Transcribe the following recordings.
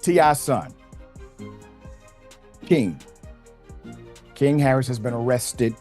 T.I.'s son, King Harris, has been arrested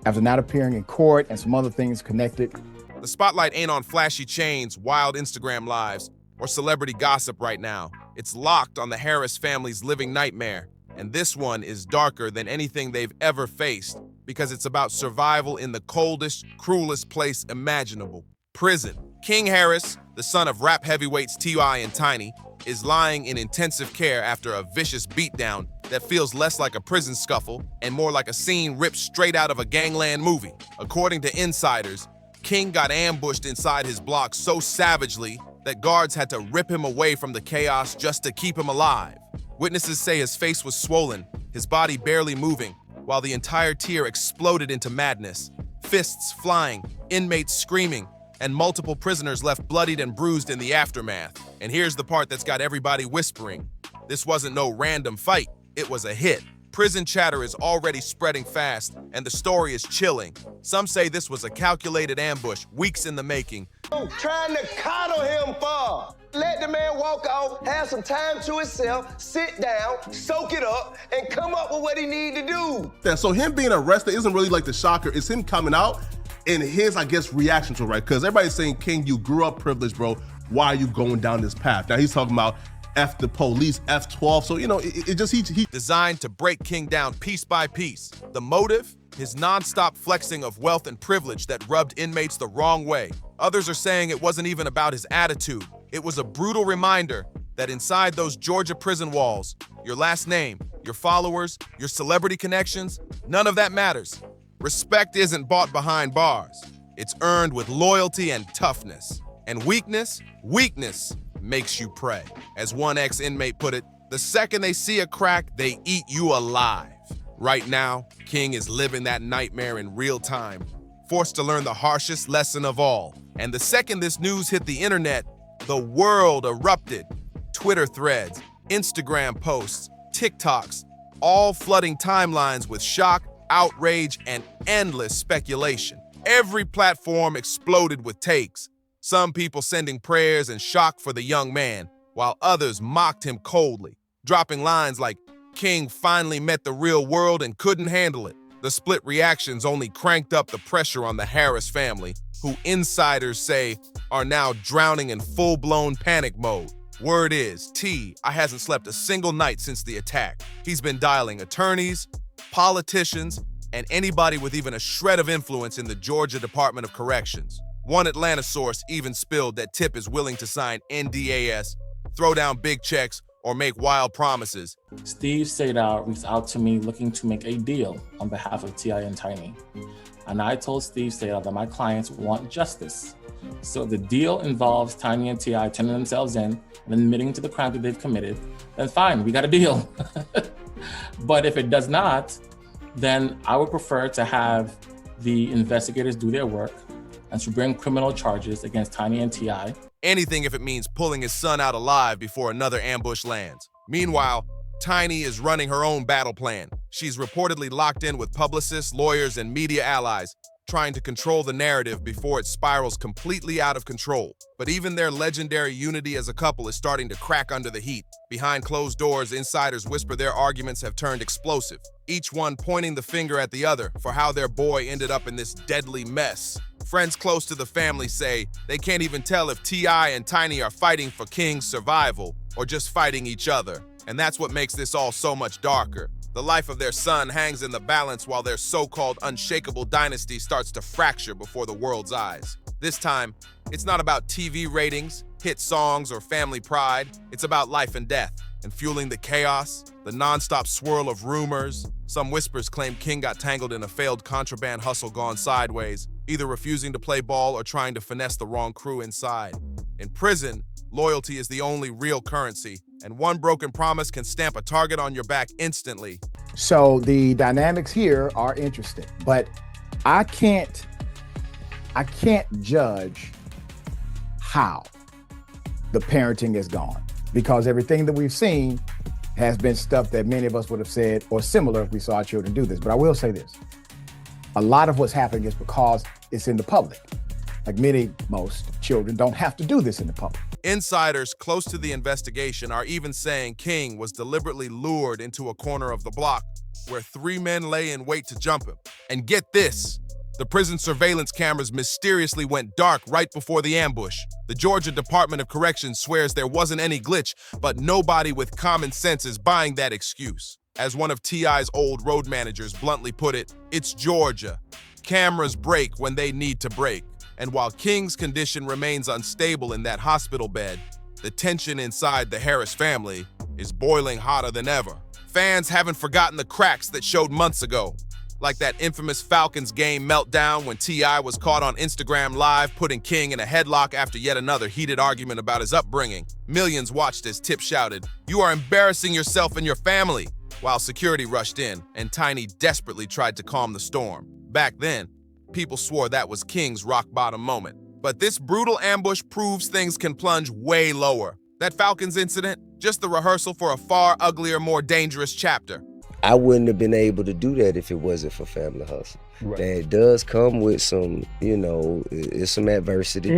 after not appearing in court and some other things connected. The spotlight ain't on flashy chains, wild Instagram lives, or celebrity gossip right now. It's locked on the Harris family's living nightmare. And this one is darker than anything they've ever faced because it's about survival in the coldest, cruelest place imaginable: prison. King Harris, the son of rap heavyweights T.I. and Tiny, is lying in intensive care after a vicious beatdown that feels less like a prison scuffle and more like a scene ripped straight out of a gangland movie. According to insiders, King got ambushed inside his block so savagely that guards had to rip him away from the chaos just to keep him alive. Witnesses say his face was swollen, his body barely moving, while the entire tier exploded into madness. Fists flying, inmates screaming, and multiple prisoners left bloodied and bruised in the aftermath. And here's the part that's got everybody whispering. This wasn't no random fight, it was a hit. Prison chatter is already spreading fast, and the story is chilling. Some say this was a calculated ambush, weeks in the making. Trying to coddle him for. Let the man walk off, have some time to himself, sit down, soak it up, and come up with what he need to do. So him being arrested isn't really like the shocker. It's him coming out and his, I guess, reaction to it, right? Because everybody's saying, King, you grew up privileged, bro. Why are you going down this path? Now he's talking about F the police, F12. So, you know, it just, he designed to break King down piece by piece. The motive? His nonstop flexing of wealth and privilege that rubbed inmates the wrong way. Others are saying it wasn't even about his attitude. It was a brutal reminder that inside those Georgia prison walls, your last name, your followers, your celebrity connections, none of that matters. Respect isn't bought behind bars. It's earned with loyalty and toughness. And weakness makes you pray. As one ex-inmate put it, the second they see a crack, they eat you alive. Right now, King is living that nightmare in real time, forced to learn the harshest lesson of all. And the second this news hit the internet, the world erupted. Twitter threads, Instagram posts, TikToks, all flooding timelines with shock, outrage, and endless speculation. Every platform exploded with takes. Some people sending prayers and shock for the young man, while others mocked him coldly, dropping lines like, King finally met the real world and couldn't handle it. The split reactions only cranked up the pressure on the Harris family, who insiders say are now drowning in full-blown panic mode. Word is, T.I. hasn't slept a single night since the attack. He's been dialing attorneys, politicians, and anybody with even a shred of influence in the Georgia Department of Corrections. One Atlanta source even spilled that Tip is willing to sign NDAs, throw down big checks, or make wild promises. Steve Sadar reached out to me looking to make a deal on behalf of T.I. and Tiny. And I told Steve Sadar that my clients want justice. So if the deal involves Tiny and T.I. turning themselves in and admitting to the crime that they've committed, then fine, we got a deal. But if it does not, then I would prefer to have the investigators do their work and to bring criminal charges against Tiny and T.I. Anything if it means pulling his son out alive before another ambush lands. Meanwhile, Tiny is running her own battle plan. She's reportedly locked in with publicists, lawyers, and media allies, trying to control the narrative before it spirals completely out of control. But even their legendary unity as a couple is starting to crack under the heat. Behind closed doors, insiders whisper their arguments have turned explosive, each one pointing the finger at the other for how their boy ended up in this deadly mess. Friends close to the family say they can't even tell if T.I. and Tiny are fighting for King's survival or just fighting each other. And that's what makes this all so much darker. The life of their son hangs in the balance while their so-called unshakable dynasty starts to fracture before the world's eyes. This time, it's not about TV ratings, hit songs, or family pride. It's about life and death. And fueling the chaos, the nonstop swirl of rumors. Some whispers claim King got tangled in a failed contraband hustle gone sideways, either refusing to play ball or trying to finesse the wrong crew inside. In prison, loyalty is the only real currency, and one broken promise can stamp a target on your back instantly. So the dynamics here are interesting, but I can't judge how the parenting has gone, because everything that we've seen has been stuff that many of us would have said or similar if we saw our children do this. But I will say this, a lot of what's happening is because it's in the public. Like most children don't have to do this in the public. Insiders close to the investigation are even saying King was deliberately lured into a corner of the block where 3 men lay in wait to jump him. And get this, the prison surveillance cameras mysteriously went dark right before the ambush. The Georgia Department of Corrections swears there wasn't any glitch, but nobody with common sense is buying that excuse. As one of T.I.'s old road managers bluntly put it, it's Georgia. Cameras break when they need to break. And while King's condition remains unstable in that hospital bed, the tension inside the Harris family is boiling hotter than ever. Fans haven't forgotten the cracks that showed months ago, like that infamous Falcons game meltdown when T.I. was caught on Instagram Live putting King in a headlock after yet another heated argument about his upbringing. Millions watched as Tip shouted, "You are embarrassing yourself and your family," while security rushed in and Tiny desperately tried to calm the storm. Back then, people swore that was King's rock-bottom moment. But this brutal ambush proves things can plunge way lower. That Falcons incident, just the rehearsal for a far uglier, more dangerous chapter. I wouldn't have been able to do that if it wasn't for Family Hustle. Right. That does come with some, it's some adversity.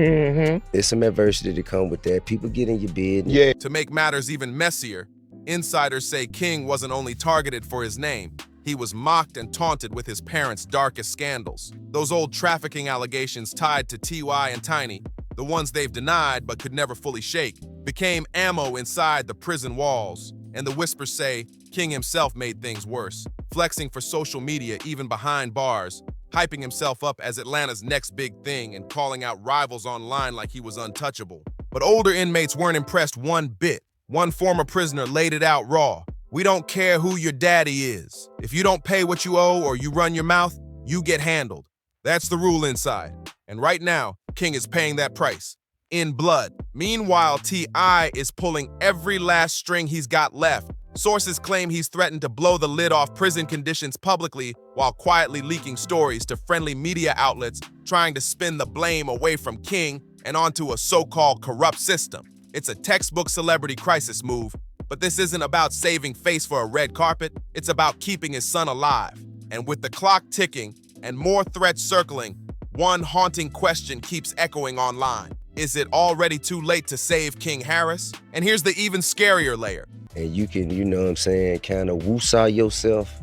It's some adversity to come with that. People get in your business. Yeah. To make matters even messier, insiders say King wasn't only targeted for his name, he was mocked and taunted with his parents' darkest scandals. Those old trafficking allegations tied to T.Y. and Tiny, the ones they've denied but could never fully shake, became ammo inside the prison walls. And the whispers say King himself made things worse, flexing for social media even behind bars, hyping himself up as Atlanta's next big thing and calling out rivals online like he was untouchable. But older inmates weren't impressed one bit. One former prisoner laid it out raw. "We don't care who your daddy is. If you don't pay what you owe or you run your mouth, you get handled." That's the rule inside. And right now, King is paying that price. In blood. Meanwhile, T.I. is pulling every last string he's got left. Sources claim he's threatened to blow the lid off prison conditions publicly while quietly leaking stories to friendly media outlets trying to spin the blame away from King and onto a so-called corrupt system. It's a textbook celebrity crisis move, but this isn't about saving face for a red carpet. It's about keeping his son alive. And with the clock ticking and more threats circling, one haunting question keeps echoing online. Is it already too late to save King Harris? And here's the even scarier layer. And you can, kind of woosah yourself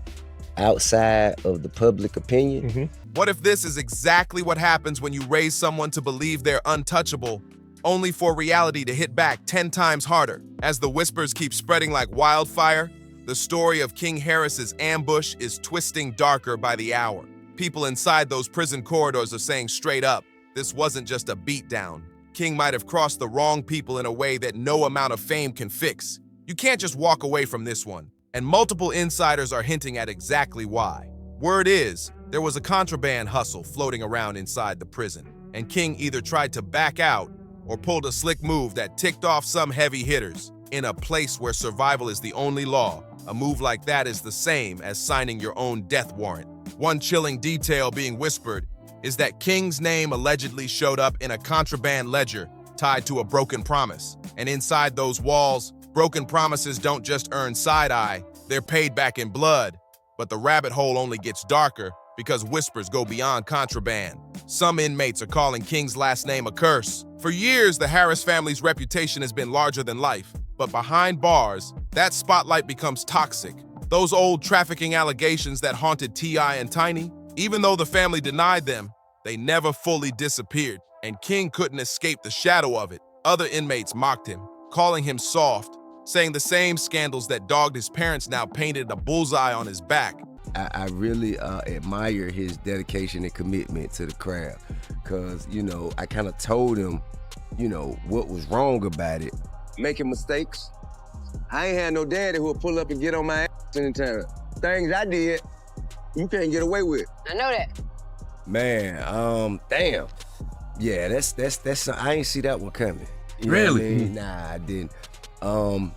outside of the public opinion. What if this is exactly what happens when you raise someone to believe they're untouchable, only for reality to hit back 10 times harder? As the whispers keep spreading like wildfire, the story of King Harris's ambush is twisting darker by the hour. People inside those prison corridors are saying straight up, this wasn't just a beatdown. King might have crossed the wrong people in a way that no amount of fame can fix. You can't just walk away from this one. And multiple insiders are hinting at exactly why. Word is, there was a contraband hustle floating around inside the prison, and King either tried to back out or pulled a slick move that ticked off some heavy hitters. In a place where survival is the only law, a move like that is the same as signing your own death warrant. One chilling detail being whispered is that King's name allegedly showed up in a contraband ledger tied to a broken promise. And inside those walls, broken promises don't just earn side-eye, they're paid back in blood. But the rabbit hole only gets darker because whispers go beyond contraband. Some inmates are calling King's last name a curse. For years, the Harris family's reputation has been larger than life. But behind bars, that spotlight becomes toxic. Those old trafficking allegations that haunted T.I. and Tiny, even though the family denied them, they never fully disappeared, and King couldn't escape the shadow of it. Other inmates mocked him, calling him soft, saying the same scandals that dogged his parents now painted a bullseye on his back. I really admire his dedication and commitment to the craft, because, I kind of told him, what was wrong about it. Making mistakes. I ain't had no daddy who would pull up and get on my ass anytime. Things I did, you can't get away with. I know that. Man, damn. Yeah, that's I ain't see that one coming. You know Really? what I mean? Nah, I didn't. On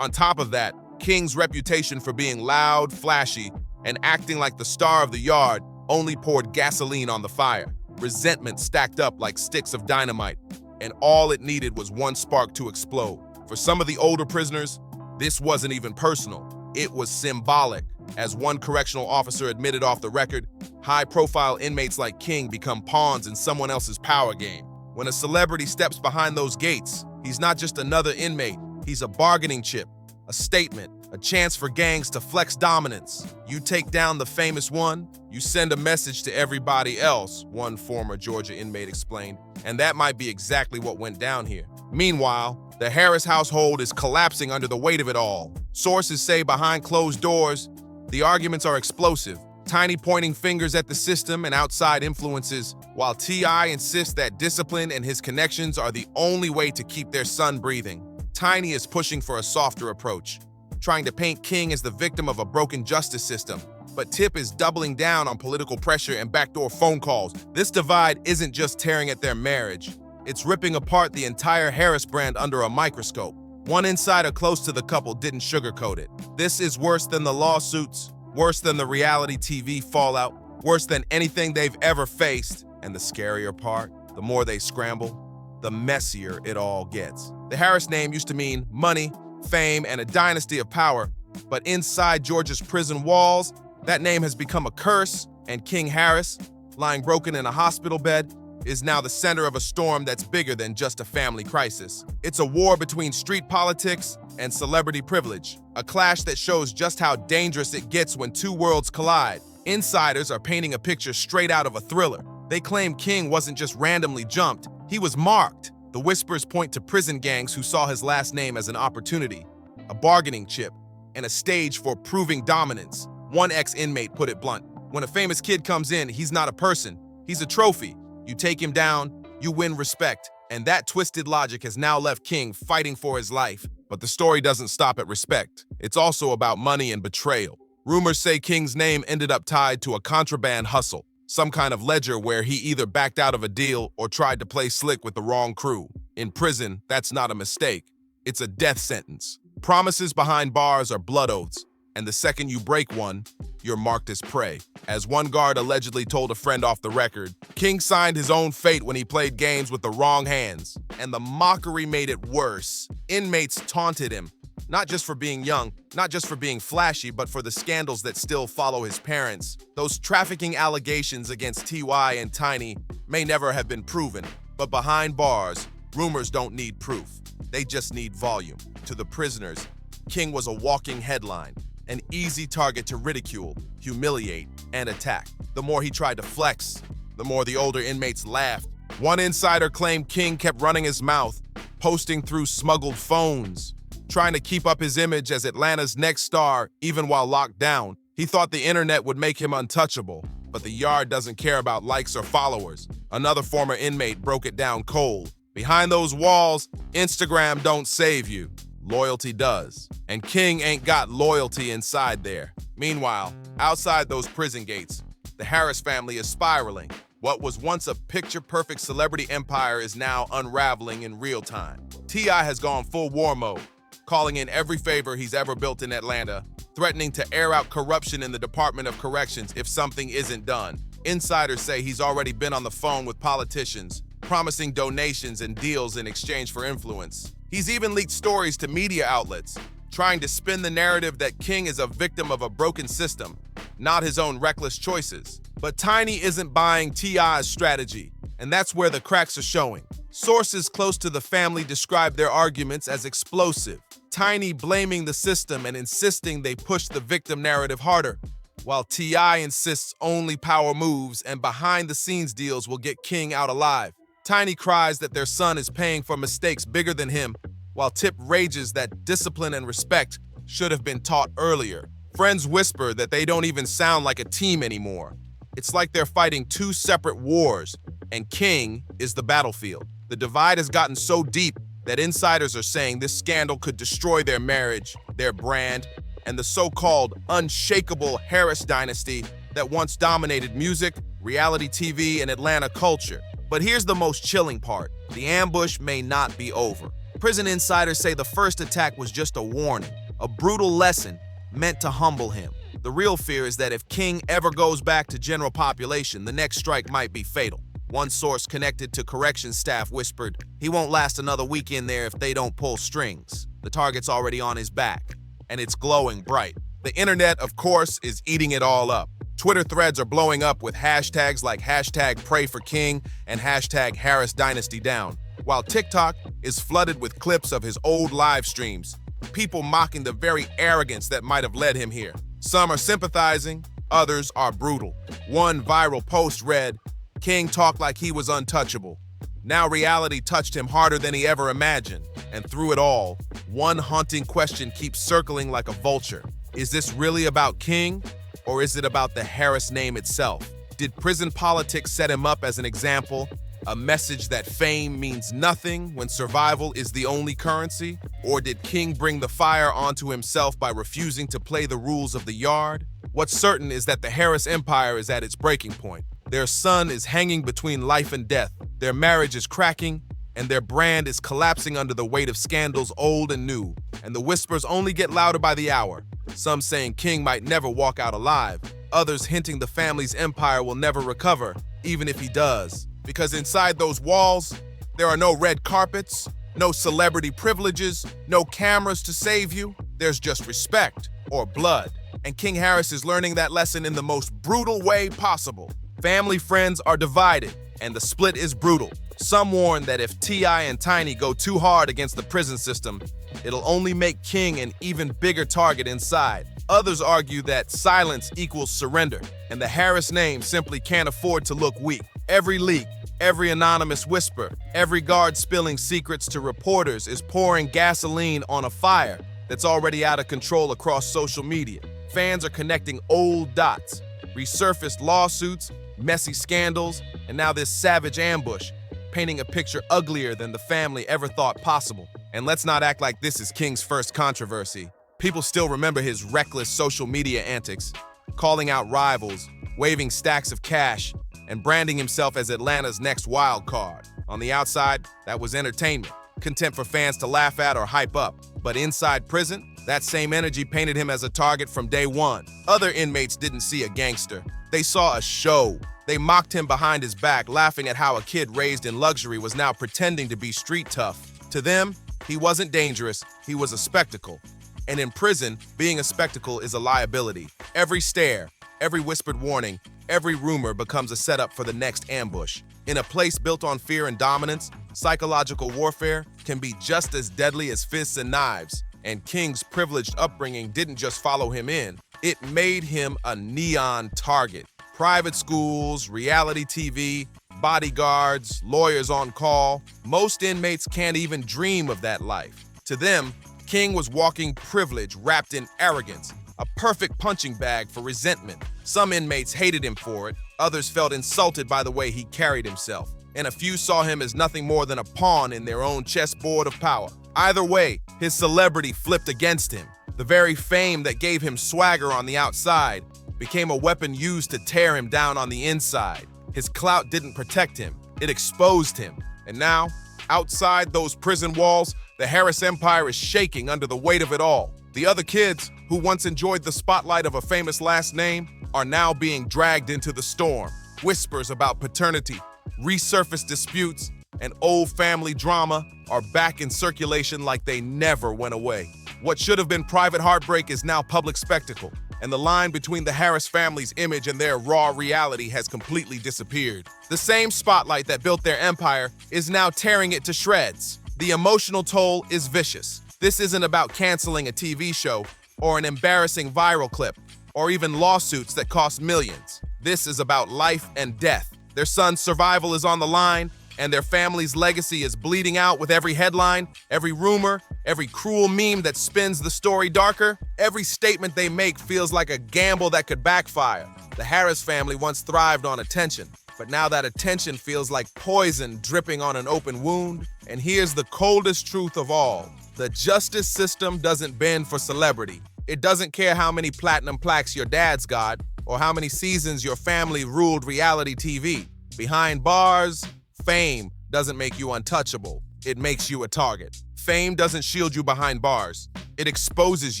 top of that, King's reputation for being loud, flashy, and acting like the star of the yard only poured gasoline on the fire. Resentment stacked up like sticks of dynamite, and all it needed was one spark to explode. For some of the older prisoners, this wasn't even personal. It was symbolic. As one correctional officer admitted off the record, high-profile inmates like King become pawns in someone else's power game. When a celebrity steps behind those gates, He's not just another inmate, he's a bargaining chip, a statement, a chance for gangs to flex dominance. You take down the famous one, you send a message to everybody else, one former Georgia inmate explained, and that might be exactly what went down here. Meanwhile, the Harris household is collapsing under the weight of it all. Sources say behind closed doors, the arguments are explosive, Tiny pointing fingers at the system and outside influences, while T.I. insists that discipline and his connections are the only way to keep their son breathing. Tiny is pushing for a softer approach, trying to paint King as the victim of a broken justice system. But Tip is doubling down on political pressure and backdoor phone calls. This divide isn't just tearing at their marriage, it's ripping apart the entire Harris brand under a microscope. One insider close to the couple didn't sugarcoat it. This is worse than the lawsuits, worse than the reality TV fallout, worse than anything they've ever faced. And the scarier part, the more they scramble, the messier it all gets. The Harris name used to mean money, fame, and a dynasty of power, but inside Georgia's prison walls, that name has become a curse, and King Harris, lying broken in a hospital bed, is now the center of a storm that's bigger than just a family crisis. It's a war between street politics and celebrity privilege, a clash that shows just how dangerous it gets when two worlds collide. Insiders are painting a picture straight out of a thriller. They claim King wasn't just randomly jumped, he was marked. The whispers point to prison gangs who saw his last name as an opportunity, a bargaining chip, and a stage for proving dominance. One ex-inmate put it blunt: when a famous kid comes in, he's not a person, he's a trophy. You take him down, you win respect. And that twisted logic has now left King fighting for his life. But the story doesn't stop at respect. It's also about money and betrayal. Rumors say King's name ended up tied to a contraband hustle, some kind of ledger where he either backed out of a deal or tried to play slick with the wrong crew. In prison, that's not a mistake. It's a death sentence. Promises behind bars are blood oaths, and the second you break one, you're marked as prey. As one guard allegedly told a friend off the record, King signed his own fate when he played games with the wrong hands. And the mockery made it worse. Inmates taunted him, not just for being young, not just for being flashy, but for the scandals that still follow his parents. Those trafficking allegations against T.Y. and Tiny may never have been proven, but behind bars, rumors don't need proof. They just need volume. To the prisoners, King was a walking headline, an easy target to ridicule, humiliate, and attack. The more he tried to flex, the more the older inmates laughed. One insider claimed King kept running his mouth, posting through smuggled phones, trying to keep up his image as Atlanta's next star, even while locked down. He thought the internet would make him untouchable, but the yard doesn't care about likes or followers. Another former inmate broke it down cold. Behind those walls, Instagram don't save you. Loyalty does. And King ain't got loyalty inside there. Meanwhile, outside those prison gates, the Harris family is spiraling. What was once a picture-perfect celebrity empire is now unraveling in real time. T.I. has gone full war mode, calling in every favor he's ever built in Atlanta, threatening to air out corruption in the Department of Corrections if something isn't done. Insiders say he's already been on the phone with politicians, promising donations and deals in exchange for influence. He's even leaked stories to media outlets, trying to spin the narrative that King is a victim of a broken system, not his own reckless choices. But Tiny isn't buying T.I.'s strategy, and that's where the cracks are showing. Sources close to the family describe their arguments as explosive, Tiny blaming the system and insisting they push the victim narrative harder, while T.I. insists only power moves and behind-the-scenes deals will get King out alive. Tiny cries that their son is paying for mistakes bigger than him, while Tip rages that discipline and respect should have been taught earlier. Friends whisper that they don't even sound like a team anymore. It's like they're fighting two separate wars, and King is the battlefield. The divide has gotten so deep that insiders are saying this scandal could destroy their marriage, their brand, and the so-called unshakable Harris dynasty that once dominated music, reality TV, and Atlanta culture. But here's the most chilling part. The ambush may not be over. Prison insiders say the first attack was just a warning, a brutal lesson meant to humble him. The real fear is that if King ever goes back to general population, the next strike might be fatal. One source connected to corrections staff whispered, he won't last another week in there if they don't pull strings. The target's already on his back, and it's glowing bright. The internet, of course, is eating it all up. Twitter threads are blowing up with hashtags like #PrayForKing and #HarrisDynastyDown, while TikTok is flooded with clips of his old live streams, people mocking the very arrogance that might have led him here. Some are sympathizing, others are brutal. One viral post read, "King talked like he was untouchable. Now reality touched him harder than he ever imagined." And through it all, one haunting question keeps circling like a vulture. Is this really about King, or is it about the Harris name itself? Did prison politics set him up as an example? A message that fame means nothing when survival is the only currency? Or did King bring the fire onto himself by refusing to play the rules of the yard? What's certain is that the Harris empire is at its breaking point. Their son is hanging between life and death. Their marriage is cracking, and their brand is collapsing under the weight of scandals old and new. And the whispers only get louder by the hour. Some saying King might never walk out alive. Others hinting the family's empire will never recover, even if he does. Because inside those walls, there are no red carpets, no celebrity privileges, no cameras to save you. There's just respect or blood. And King Harris is learning that lesson in the most brutal way possible. Family friends are divided, and the split is brutal. Some warn that if T.I. and Tiny go too hard against the prison system, it'll only make King an even bigger target inside. Others argue that silence equals surrender, and the Harris name simply can't afford to look weak. Every leak, every anonymous whisper, every guard spilling secrets to reporters is pouring gasoline on a fire that's already out of control across social media. Fans are connecting old dots, resurfaced lawsuits, messy scandals, and now this savage ambush, painting a picture uglier than the family ever thought possible. And let's not act like this is King's first controversy. People still remember his reckless social media antics, calling out rivals, waving stacks of cash, and branding himself as Atlanta's next wild card. On the outside, that was entertainment, content for fans to laugh at or hype up. But inside prison, that same energy painted him as a target from day one. Other inmates didn't see a gangster. They saw a show. They mocked him behind his back, laughing at how a kid raised in luxury was now pretending to be street tough. To them, he wasn't dangerous, he was a spectacle. And in prison, being a spectacle is a liability. Every stare, every whispered warning, every rumor becomes a setup for the next ambush. In a place built on fear and dominance, psychological warfare can be just as deadly as fists and knives. And King's privileged upbringing didn't just follow him in, it made him a neon target. Private schools, reality TV, bodyguards, lawyers on call. Most inmates can't even dream of that life. To them, King was walking privilege wrapped in arrogance, a perfect punching bag for resentment. Some inmates hated him for it, others felt insulted by the way he carried himself, and a few saw him as nothing more than a pawn in their own chessboard of power. Either way, his celebrity flipped against him. The very fame that gave him swagger on the outside became a weapon used to tear him down on the inside. His clout didn't protect him, it exposed him. And now, outside those prison walls, the Harris empire is shaking under the weight of it all. The other kids, who once enjoyed the spotlight of a famous last name, are now being dragged into the storm. Whispers about paternity, resurfaced disputes, and old family drama are back in circulation like they never went away. What should have been private heartbreak is now public spectacle, and the line between the Harris family's image and their raw reality has completely disappeared. The same spotlight that built their empire is now tearing it to shreds. The emotional toll is vicious. This isn't about canceling a TV show or an embarrassing viral clip or even lawsuits that cost millions. This is about life and death. Their son's survival is on the line, and their family's legacy is bleeding out with every headline, every rumor, every cruel meme that spins the story darker. Every statement they make feels like a gamble that could backfire. The Harris family once thrived on attention, but now that attention feels like poison dripping on an open wound. And here's the coldest truth of all. The justice system doesn't bend for celebrity. It doesn't care how many platinum plaques your dad's got or how many seasons your family ruled reality TV. Behind bars, fame doesn't make you untouchable. It makes you a target. Fame doesn't shield you behind bars. It exposes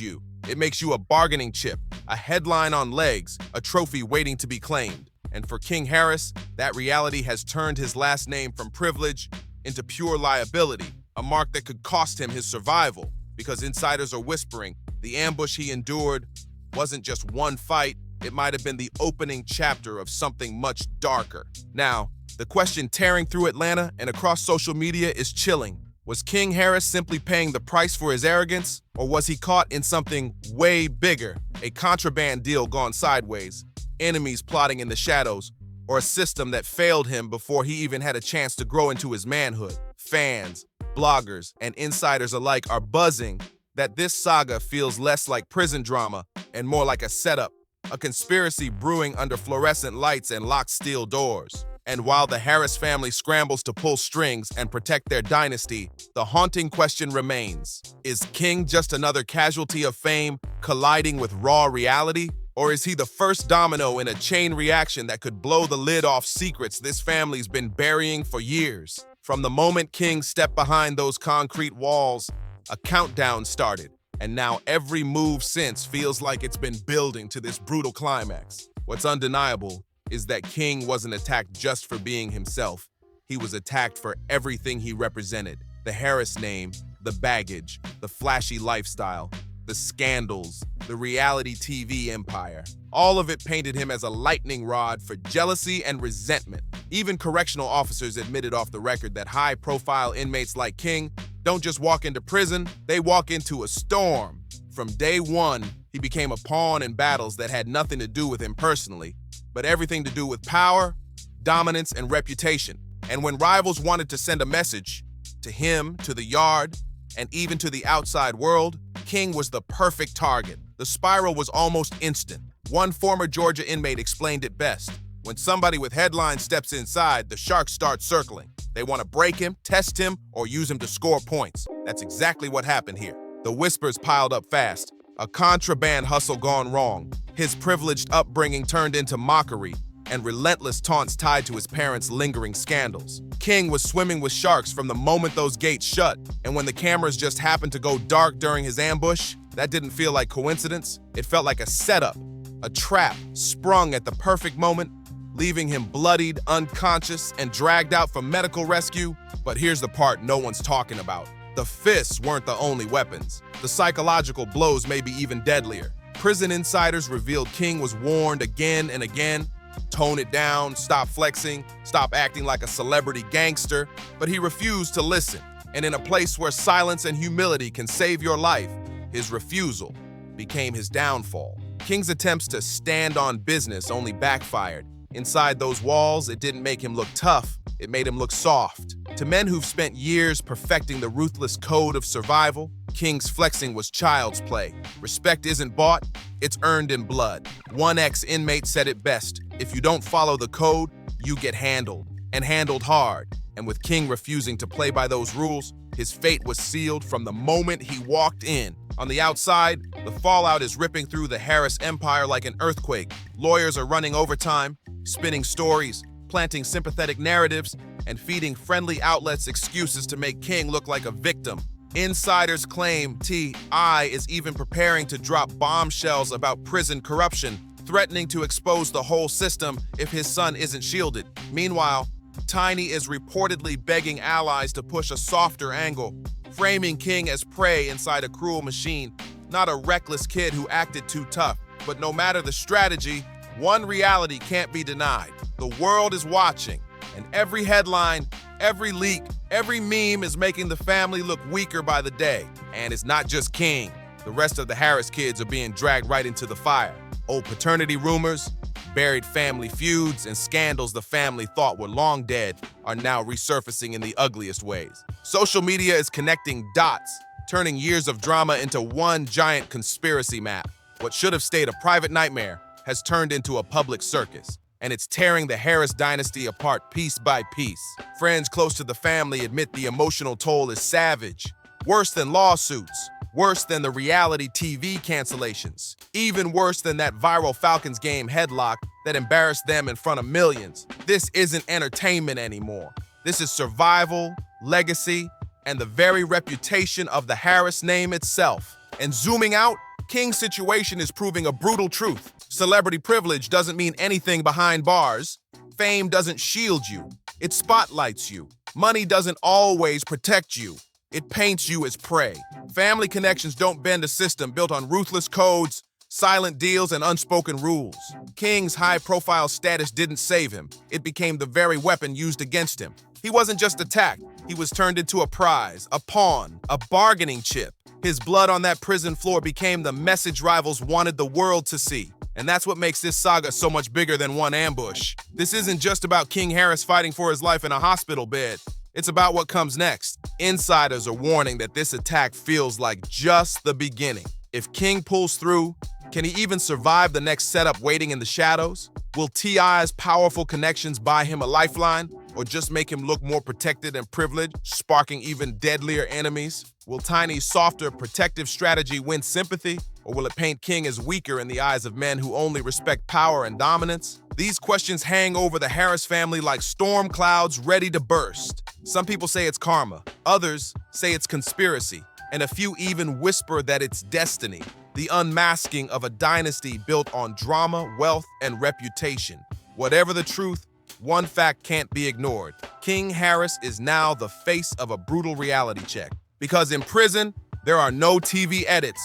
you. It makes you a bargaining chip, a headline on legs, a trophy waiting to be claimed. And for King Harris, that reality has turned his last name from privilege into pure liability, a mark that could cost him his survival, because insiders are whispering the ambush he endured wasn't just one fight, it might have been the opening chapter of something much darker. Now, the question tearing through Atlanta and across social media is chilling. Was King Harris simply paying the price for his arrogance, or was he caught in something way bigger, a contraband deal gone sideways, enemies plotting in the shadows, or a system that failed him before he even had a chance to grow into his manhood? Fans, bloggers, and insiders alike are buzzing that this saga feels less like prison drama and more like a setup, a conspiracy brewing under fluorescent lights and locked steel doors. And while the Harris family scrambles to pull strings and protect their dynasty, the haunting question remains: is King just another casualty of fame colliding with raw reality? Or is he the first domino in a chain reaction that could blow the lid off secrets this family's been burying for years? From the moment King stepped behind those concrete walls, a countdown started, and now every move since feels like it's been building to this brutal climax. What's undeniable is that King wasn't attacked just for being himself. He was attacked for everything he represented: the Harris name, the baggage, the flashy lifestyle, the scandals, the reality TV empire. All of it painted him as a lightning rod for jealousy and resentment. Even correctional officers admitted off the record that high-profile inmates like King don't just walk into prison, they walk into a storm. From day one, he became a pawn in battles that had nothing to do with him personally, but everything to do with power, dominance, and reputation. And when rivals wanted to send a message to him, to the yard, and even to the outside world, King was the perfect target. The spiral was almost instant. One former Georgia inmate explained it best: when somebody with headlines steps inside, the sharks start circling. They want to break him, test him, or use him to score points. That's exactly what happened here. The whispers piled up fast. A contraband hustle gone wrong, his privileged upbringing turned into mockery, and relentless taunts tied to his parents' lingering scandals. King was swimming with sharks from the moment those gates shut, and when the cameras just happened to go dark during his ambush, that didn't feel like coincidence. It felt like a setup, a trap sprung at the perfect moment, leaving him bloodied, unconscious, and dragged out for medical rescue. But here's the part no one's talking about. The fists weren't the only weapons. The psychological blows may be even deadlier. Prison insiders revealed King was warned again and again: tone it down, stop flexing, stop acting like a celebrity gangster. But he refused to listen. And in a place where silence and humility can save your life, his refusal became his downfall. King's attempts to stand on business only backfired. Inside those walls, it didn't make him look tough, it made him look soft. To men who've spent years perfecting the ruthless code of survival, King's flexing was child's play. Respect isn't bought, it's earned in blood. One ex-inmate said it best: if you don't follow the code, you get handled, and handled hard. And with King refusing to play by those rules, his fate was sealed from the moment he walked in. On the outside, the fallout is ripping through the Harris empire like an earthquake. Lawyers are running overtime, spinning stories, planting sympathetic narratives, and feeding friendly outlets excuses to make King look like a victim. Insiders claim T.I. is even preparing to drop bombshells about prison corruption, threatening to expose the whole system if his son isn't shielded. Meanwhile, Tiny is reportedly begging allies to push a softer angle, framing King as prey inside a cruel machine, not a reckless kid who acted too tough. But no matter the strategy, one reality can't be denied. The world is watching, and every headline, every leak, every meme is making the family look weaker by the day. And it's not just King. The rest of the Harris kids are being dragged right into the fire. Old paternity rumors, buried family feuds, and scandals the family thought were long dead are now resurfacing in the ugliest ways. Social media is connecting dots, turning years of drama into one giant conspiracy map. What should have stayed a private nightmare has turned into a public circus, and it's tearing the Harris dynasty apart piece by piece. Friends close to the family admit the emotional toll is savage, worse than lawsuits, worse than the reality TV cancellations, even worse than that viral Falcons game headlock that embarrassed them in front of millions. This isn't entertainment anymore. This is survival, legacy, and the very reputation of the Harris name itself. And zooming out, King's situation is proving a brutal truth. Celebrity privilege doesn't mean anything behind bars. Fame doesn't shield you. It spotlights you. Money doesn't always protect you. It paints you as prey. Family connections don't bend a system built on ruthless codes, silent deals, and unspoken rules. King's high-profile status didn't save him. It became the very weapon used against him. He wasn't just attacked. He was turned into a prize, a pawn, a bargaining chip. His blood on that prison floor became the message rivals wanted the world to see. And that's what makes this saga so much bigger than one ambush. This isn't just about King Harris fighting for his life in a hospital bed. It's about what comes next. Insiders are warning that this attack feels like just the beginning. If King pulls through, can he even survive the next setup waiting in the shadows? Will T.I.'s powerful connections buy him a lifeline, or just make him look more protected and privileged, sparking even deadlier enemies? Will Tiny's softer, protective strategy win sympathy, or will it paint King as weaker in the eyes of men who only respect power and dominance? These questions hang over the Harris family like storm clouds ready to burst. Some people say it's karma, others say it's conspiracy, and a few even whisper that it's destiny, the unmasking of a dynasty built on drama, wealth, and reputation. Whatever the truth, one fact can't be ignored. King Harris is now the face of a brutal reality check. Because in prison, there are no TV edits,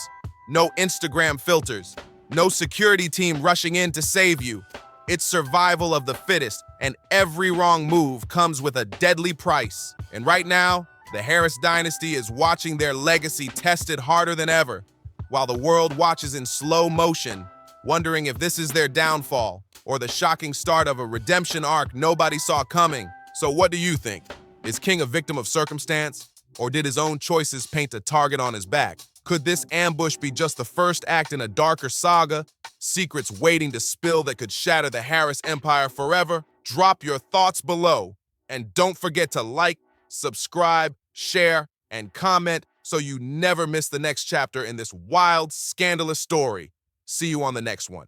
no Instagram filters, no security team rushing in to save you. It's survival of the fittest, and every wrong move comes with a deadly price. And right now, the Harris dynasty is watching their legacy tested harder than ever, while the world watches in slow motion, wondering if this is their downfall or the shocking start of a redemption arc nobody saw coming. So what do you think? Is King a victim of circumstance, or did his own choices paint a target on his back? Could this ambush be just the first act in a darker saga, secrets waiting to spill that could shatter the Harris empire forever? Drop your thoughts below, and don't forget to like, subscribe, share, and comment so you never miss the next chapter in this wild, scandalous story. See you on the next one.